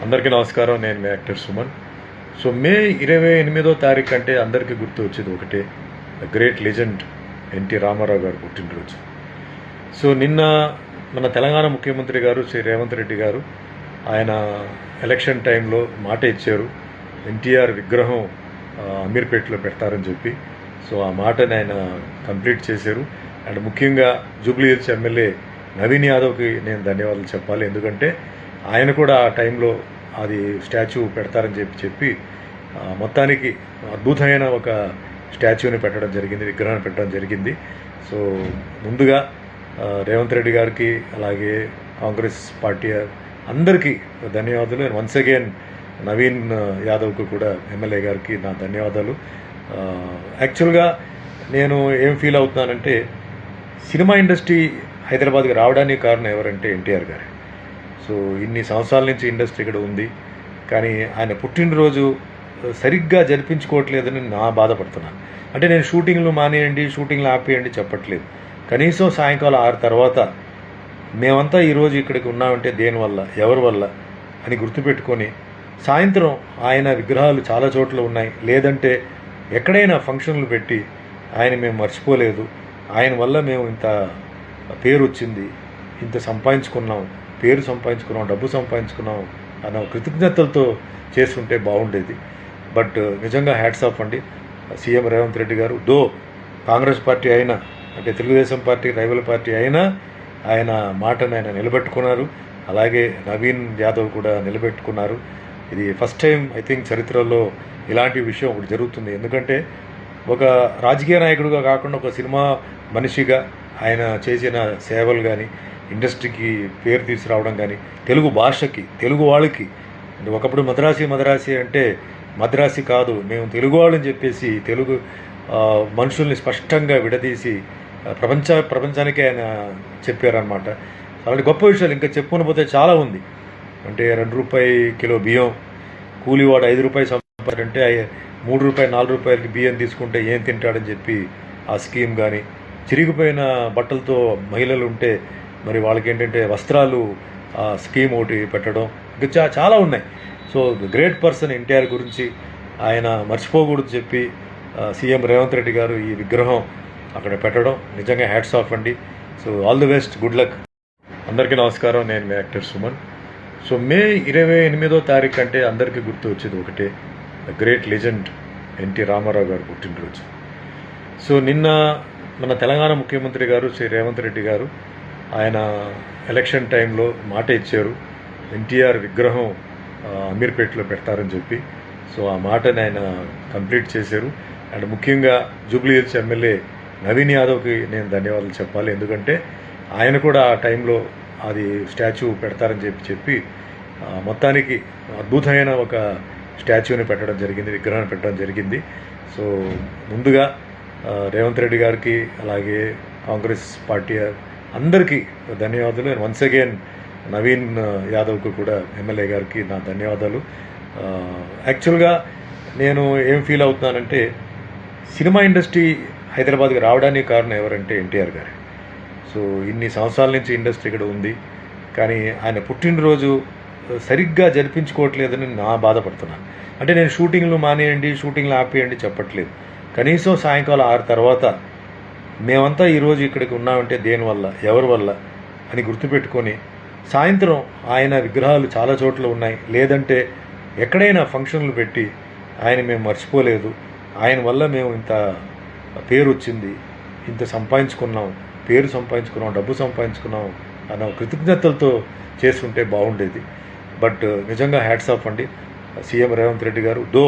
అందరికీ నమస్కారం. నేను మీ యాక్టర్ సుమన్. సో మే 28వ తారీఖు అంటే అందరికీ గుర్తు వచ్చేది ఒకటే, గ్రేట్ లెజెండ్ ఎన్టీ రామారావు గారు పుట్టినరోజు. సో నిన్న మన తెలంగాణ ముఖ్యమంత్రి గారు శ్రీ రేవంత్ రెడ్డి గారు ఆయన ఎలక్షన్ టైంలో మాట ఇచ్చారు, ఎన్టీఆర్ విగ్రహం అమీర్పేటలో పెడతారని చెప్పి. సో ఆ మాటని ఆయన కంప్లీట్ చేశారు. అండ్ ముఖ్యంగా జూబ్లీ హిల్స్ ఎమ్మెల్యే నవీన్ యాదవ్కి నేను ధన్యవాదాలు చెప్పాలి. ఎందుకంటే ఆయన కూడా ఆ టైంలో అది స్టాచ్యూ పెడతారని చెప్పి మొత్తానికి అద్భుతమైన ఒక స్టాచ్యూని పెట్టడం జరిగింది, విగ్రహాన్ని పెట్టడం జరిగింది. సో ముందుగా రేవంత్ రెడ్డి గారికి అలాగే కాంగ్రెస్ పార్టీ అందరికీ ధన్యవాదాలు. అండ్ వన్స్ అగైన్ నవీన్ యాదవ్కు కూడా ఎమ్మెల్యే గారికి నా ధన్యవాదాలు. యాక్చువల్గా నేను ఏం ఫీల్ అవుతున్నానంటే, సినిమా ఇండస్ట్రీ హైదరాబాద్కి రావడానికి కారణం ఎవరంటే ఎన్టీఆర్ గారు. సో ఇన్ని సంవత్సరాల నుంచి ఇండస్ట్రీ ఇక్కడ ఉంది, కానీ ఆయన పుట్టినరోజు సరిగ్గా జరిపించుకోవట్లేదని నా బాధపడుతున్నాను. అంటే నేను షూటింగ్లు మానేయండి, షూటింగ్లు ఆపేయండి చెప్పట్లేదు. కనీసం సాయంకాలం 6 తర్వాత మేమంతా ఈరోజు ఇక్కడికి ఉన్నామంటే దేనివల్ల, ఎవరి వల్ల అని గుర్తుపెట్టుకొని, సాయంత్రం ఆయన విగ్రహాలు చాలా చోట్ల ఉన్నాయి, లేదంటే ఎక్కడైనా ఫంక్షన్లు పెట్టి ఆయన మేము మర్చిపోలేదు, ఆయన వల్ల మేము ఇంత పేరు వచ్చింది, ఇంత సంపాదించుకున్నాం, పేరు సంపాదించుకున్నాం, డబ్బు సంపాదించుకున్నాం అన్న కృతజ్ఞతలతో చేస్తుంటే బాగుండేది. బట్ నిజంగా హ్యాట్స్ ఆఫ్ అండి సీఎం రేవంత్ రెడ్డి గారు. దో కాంగ్రెస్ పార్టీ అయినా, అంటే తెలుగుదేశం పార్టీ రైవల్ పార్టీ అయినా ఆయన మాటను ఆయన నిలబెట్టుకున్నారు. అలాగే నవీన్ యాదవ్ కూడా నిలబెట్టుకున్నారు. ఇది ఫస్ట్ టైం ఐ థింక్ చరిత్రలో ఇలాంటి విషయం ఒకటి జరుగుతుంది. ఎందుకంటే ఒక రాజకీయ నాయకుడిగా కాకుండా ఒక సినిమా మనిషిగా ఆయన చేసిన సేవలు కానీ, ఇండస్ట్రీకి పేరు తీసుకురావడం కానీ, తెలుగు భాషకి, తెలుగు వాళ్ళకి, అంటే ఒకప్పుడు మద్రాసి అంటే మద్రాసి కాదు, మేము తెలుగు వాళ్ళని చెప్పేసి తెలుగు మనుషుల్ని స్పష్టంగా విడదీసి ప్రపంచానికి ఆయన చెప్పారనమాట. అలాంటి గొప్ప విషయాలు ఇంకా చెప్పుకొని పోతే చాలా ఉంది. అంటే ₹2 కిలో బియ్యం, కూలివాడు ₹5 సంపాదంటే ₹3 ₹4 బియ్యం తీసుకుంటే ఏం తింటాడని చెప్పి ఆ స్కీమ్ కానీ, చిరిగిపోయిన బట్టలతో మహిళలు ఉంటే మరి వాళ్ళకి ఏంటంటే వస్త్రాలు స్కీమ్ ఒకటి పెట్టడం, ఇంకా చాలా ఉన్నాయి. సో గ్రేట్ పర్సన్ ఎన్టీఆర్ గురించి ఆయన మర్చిపోకూడదు చెప్పి సీఎం రేవంత్ రెడ్డి గారు ఈ విగ్రహం అక్కడ పెట్టడం నిజంగా హ్యాట్స్ ఆఫ్ అండి. So all the best, good luck. అందరికీ నమస్కారం. నేను మీ యాక్టర్ సుమన్. సో మే 28వ తారీఖు అంటే అందరికీ గుర్తు వచ్చేది ఒకటే, గ్రేట్ లెజెండ్ ఎన్టీ రామారావు గారు పుట్టినరోజు. సో నిన్న మన తెలంగాణ ముఖ్యమంత్రి గారు శ్రీ రేవంత్ రెడ్డి గారు ఆయన ఎలక్షన్ టైంలో మాట ఇచ్చారు, ఎన్టీఆర్ విగ్రహం అమీర్పేటలో పెడతారని చెప్పి. సో ఆ మాటని ఆయన కంప్లీట్ చేశారు. అండ్ ముఖ్యంగా జూబ్లీ హిల్స్ ఎమ్మెల్యే నవీన్ యాదవ్కి నేను ధన్యవాదాలు చెప్పాలి. ఎందుకంటే ఆయన కూడా ఆ టైంలో అది స్టాచ్యూ పెడతారని చెప్పి మొత్తానికి అద్భుతమైన ఒక స్టాచ్యూని పెట్టడం జరిగింది, విగ్రహాన్ని పెట్టడం జరిగింది. సో ముందుగా రేవంత్ రెడ్డి గారికి అలాగే కాంగ్రెస్ పార్టీ అందరికీ ధన్యవాదాలు. అండ్ వన్స్ అగైన్ నవీన్ యాదవ్కు కూడా ఎమ్మెల్యే గారికి నా ధన్యవాదాలు. యాక్చువల్గా నేను ఏం ఫీల్ అవుతున్నానంటే, సినిమా ఇండస్ట్రీ హైదరాబాద్కి రావడానికి కారణం ఎవరంటే ఎన్టీఆర్ గారు. సో ఇన్ని సంవత్సరాల నుంచి ఇండస్ట్రీ ఇక్కడ ఉంది, కానీ ఆయన పుట్టినరోజు సరిగ్గా జరిపించుకోవట్లేదని నా బాధపడుతున్నాను. అంటే నేను షూటింగ్లు మానేయండి, షూటింగ్లు ఆపేయండి చెప్పట్లేదు. కనీసం సాయంకాలం 6 తర్వాత మేమంతా ఈరోజు ఇక్కడికి ఉన్నామంటే దేనివల్ల, ఎవరి వల్ల అని గుర్తుపెట్టుకొని, సాయంత్రం ఆయన విగ్రహాలు చాలా చోట్ల ఉన్నాయి, లేదంటే ఎక్కడైనా ఫంక్షన్లు పెట్టి ఆయన మేము మర్చిపోలేదు, ఆయన వల్ల మేము ఇంత పేరు వచ్చింది, ఇంత సంపాదించుకున్నాం, పేరు సంపాదించుకున్నాం, డబ్బు సంపాదించుకున్నాం అన్న కృతజ్ఞతలతో చేస్తుంటే బాగుండేది. బట్ నిజంగా హ్యాట్స్ ఆఫ్ అండి సీఎం రేవంత్ రెడ్డి గారు. దో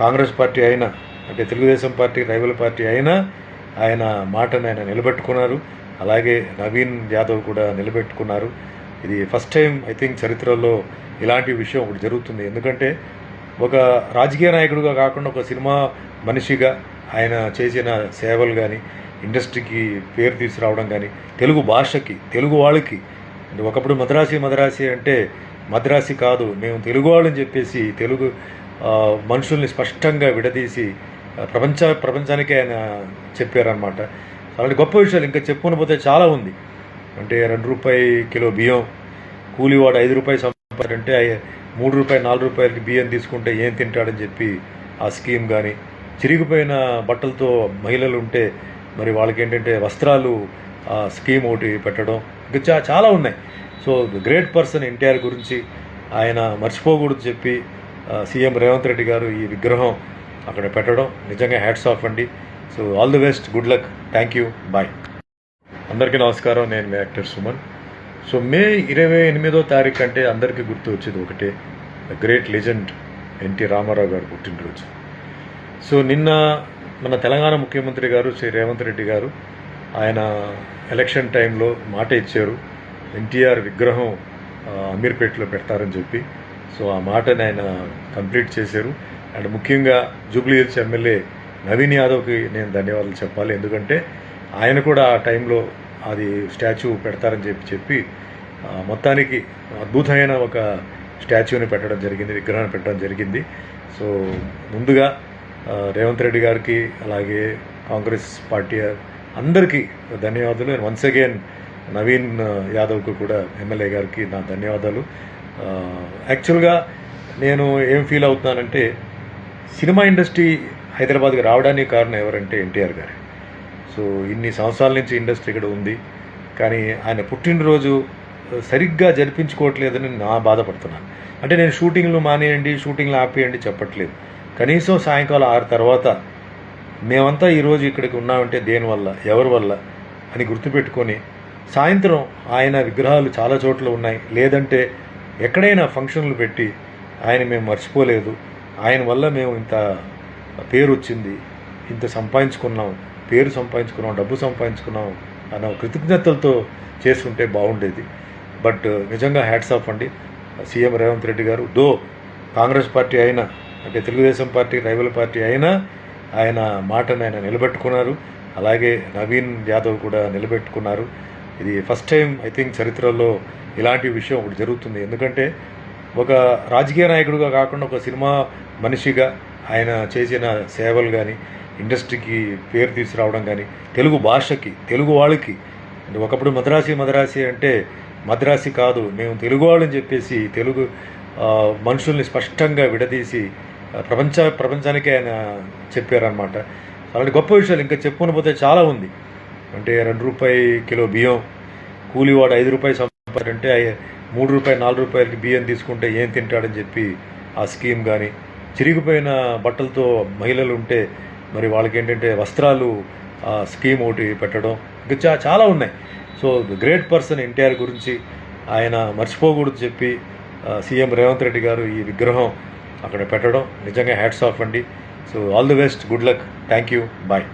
కాంగ్రెస్ పార్టీ అయినా, అంటే తెలుగుదేశం పార్టీ రైవల్ పార్టీ అయినా ఆయన మాటను ఆయన నిలబెట్టుకున్నారు. అలాగే నవీన్ యాదవ్ కూడా నిలబెట్టుకున్నారు. ఇది ఫస్ట్ టైం ఐ థింక్ చరిత్రలో ఇలాంటి విషయం ఒకటి జరుగుతుంది. ఎందుకంటే ఒక రాజకీయ నాయకుడిగా కాకుండా ఒక సినిమా మనిషిగా ఆయన చేసిన సేవలు కానీ, ఇండస్ట్రీకి పేరు తీసుకురావడం కానీ, తెలుగు భాషకి, తెలుగు వాళ్ళకి, అంటే ఒకప్పుడు మద్రాసి అంటే మద్రాసి కాదు, మేము తెలుగు వాళ్ళని చెప్పేసి తెలుగు మనుషుల్ని స్పష్టంగా విడదీసి ప్రపంచానికి ఆయన చెప్పారనమాట. అలాంటి గొప్ప విషయాలు ఇంకా చెప్పుకొని పోతే చాలా ఉంది. అంటే ₹2 కిలో బియ్యం, కూలివాడు ₹5 సంపాదంటే రూపాయలు 4 రూపాయలకి బియ్యం తీసుకుంటే ఏం తింటాడని చెప్పి ఆ స్కీమ్ కానీ, చిరిగిపోయిన బట్టలతో మహిళలు ఉంటే మరి వాళ్ళకి ఏంటంటే వస్త్రాలు స్కీమ్ ఒకటి పెట్టడం, ఇంకా చాలా ఉన్నాయి. సో గ్రేట్ పర్సన్ ఎన్టీఆర్ గురించి ఆయన మర్చిపోకూడదు చెప్పి సీఎం రేవంత్ రెడ్డి గారు ఈ విగ్రహం అక్కడ పెట్టడం నిజంగా హ్యాట్స్ ఆఫ్ అండి. So all the best, good luck, thank you, bye. అందరికీ నమస్కారం, నేను మీ యాక్టర్ సుమన్. సో మే 28వ తారీఖు అంటే అందరికీ గుర్తు వచ్చేది ఒకటే, గ్రేట్ లెజెండ్ ఎన్టీ రామారావు గారు పుట్టినరోజు. సో నిన్న మన తెలంగాణ ముఖ్యమంత్రి గారు శ్రీ రేవంత్ రెడ్డి గారు ఆయన ఎలక్షన్ టైంలో మాట ఇచ్చారు, ఎన్టీఆర్ విగ్రహం అమీర్పేటలో పెడతారని చెప్పి. సో ఆ మాటని ఆయన కంప్లీట్ చేశారు. అండ్ ముఖ్యంగా జూబ్లీ హిల్స్ ఎమ్మెల్యే నవీన్ యాదవ్కి నేను ధన్యవాదాలు చెప్పాలి. ఎందుకంటే ఆయన కూడా ఆ టైంలో అది స్టాచ్యూ పెడతారని చెప్పి మొత్తానికి అద్భుతమైన ఒక స్టాచ్యూని పెట్టడం జరిగింది, విగ్రహాన్ని పెట్టడం జరిగింది. సో ముందుగా రేవంత్ రెడ్డి గారికి అలాగే కాంగ్రెస్ పార్టీ అందరికీ ధన్యవాదాలు. అండ్ వన్స్ అగైన్ నవీన్ యాదవ్కు కూడా ఎమ్మెల్యే గారికి నా ధన్యవాదాలు. యాక్చువల్గా నేను ఏం ఫీల్ అవుతున్నానంటే, సినిమా ఇండస్ట్రీ హైదరాబాద్కి రావడానికి కారణం ఎవరంటే ఎన్టీఆర్ గారు. సో ఇన్ని సంవత్సరాల నుంచి ఇండస్ట్రీ ఇక్కడ ఉంది, కానీ ఆయన పుట్టినరోజు సరిగ్గా జరిపించుకోవట్లేదని నా బాధపడుతున్నాను. అంటే నేను షూటింగ్లు మానేయండి, షూటింగ్లు ఆపేయండి చెప్పట్లేదు. కనీసం సాయంకాలం 6 తర్వాత మేమంతా ఈరోజు ఇక్కడికి ఉన్నామంటే దేనివల్ల, ఎవరి వల్ల అని గుర్తుపెట్టుకొని సాయంత్రం ఆయన విగ్రహాలు చాలా చోట్ల ఉన్నాయి, లేదంటే ఎక్కడైనా ఫంక్షన్లు పెట్టి ఆయన మేము మర్చిపోలేదు, ఆయన వల్ల మేము ఇంత పేరు వచ్చింది, ఇంత సంపాదించుకున్నాం, పేరు సంపాదించుకున్నాం, డబ్బు సంపాదించుకున్నాం అన్న కృతజ్ఞతలతో చేసుకుంటే బాగుండేది. బట్ నిజంగా హ్యాట్స్ ఆఫ్ అండి సీఎం రేవంత్ రెడ్డి గారు. దో కాంగ్రెస్ పార్టీ అయినా, అంటే తెలుగుదేశం పార్టీ రైవల్ పార్టీ అయినా ఆయన మాటను ఆయన నిలబెట్టుకున్నారు. అలాగే నవీన్ యాదవ్ కూడా నిలబెట్టుకున్నారు. ఇది ఫస్ట్ టైం ఐ థింక్ చరిత్రలో ఇలాంటి విషయం ఒకటి జరుగుతుంది. ఎందుకంటే ఒక రాజకీయ నాయకుడిగా కాకుండా ఒక సినిమా మనిషిగా ఆయన చేసిన సేవలు కానీ, ఇండస్ట్రీకి పేరు తీసుకురావడం కానీ, తెలుగు భాషకి, తెలుగు వాళ్ళకి, అంటే ఒకప్పుడు మద్రాసి అంటే మద్రాసి కాదు, మేము తెలుగు వాళ్ళని చెప్పేసి తెలుగు మనుషుల్ని స్పష్టంగా విడదీసి ప్రపంచానికి ఆయన చెప్పారనమాట. అలాంటి గొప్ప విషయాలు ఇంకా చెప్పుకొని పోతే చాలా ఉంది. అంటే 2 రూపాయలు కిలో బియ్యం, కూలివాడు 5 రూపాయలు సంపాదంటే 3 రూపాయలు 4 రూపాయలకి బియ్యం తీసుకుంటే ఏం తింటాడని చెప్పి ఆ స్కీమ్ కానీ, చిరిగిపోయిన బట్టలతో మహిళలు ఉంటే మరి వాళ్ళకి ఏంటంటే వస్త్రాలు స్కీమ్ ఒకటి పెట్టడం, ఇంకా చాలా ఉన్నాయి. సో గ్రేట్ పర్సన్ ఎన్టీఆర్ గురించి ఆయన మర్చిపోకూడదు చెప్పి సీఎం రేవంత్ రెడ్డి గారు ఈ విగ్రహం అక్కడ పెట్టడం నిజంగా హ్యాట్స్ ఆఫ్ అండి. So all the best, good luck, thank you, bye.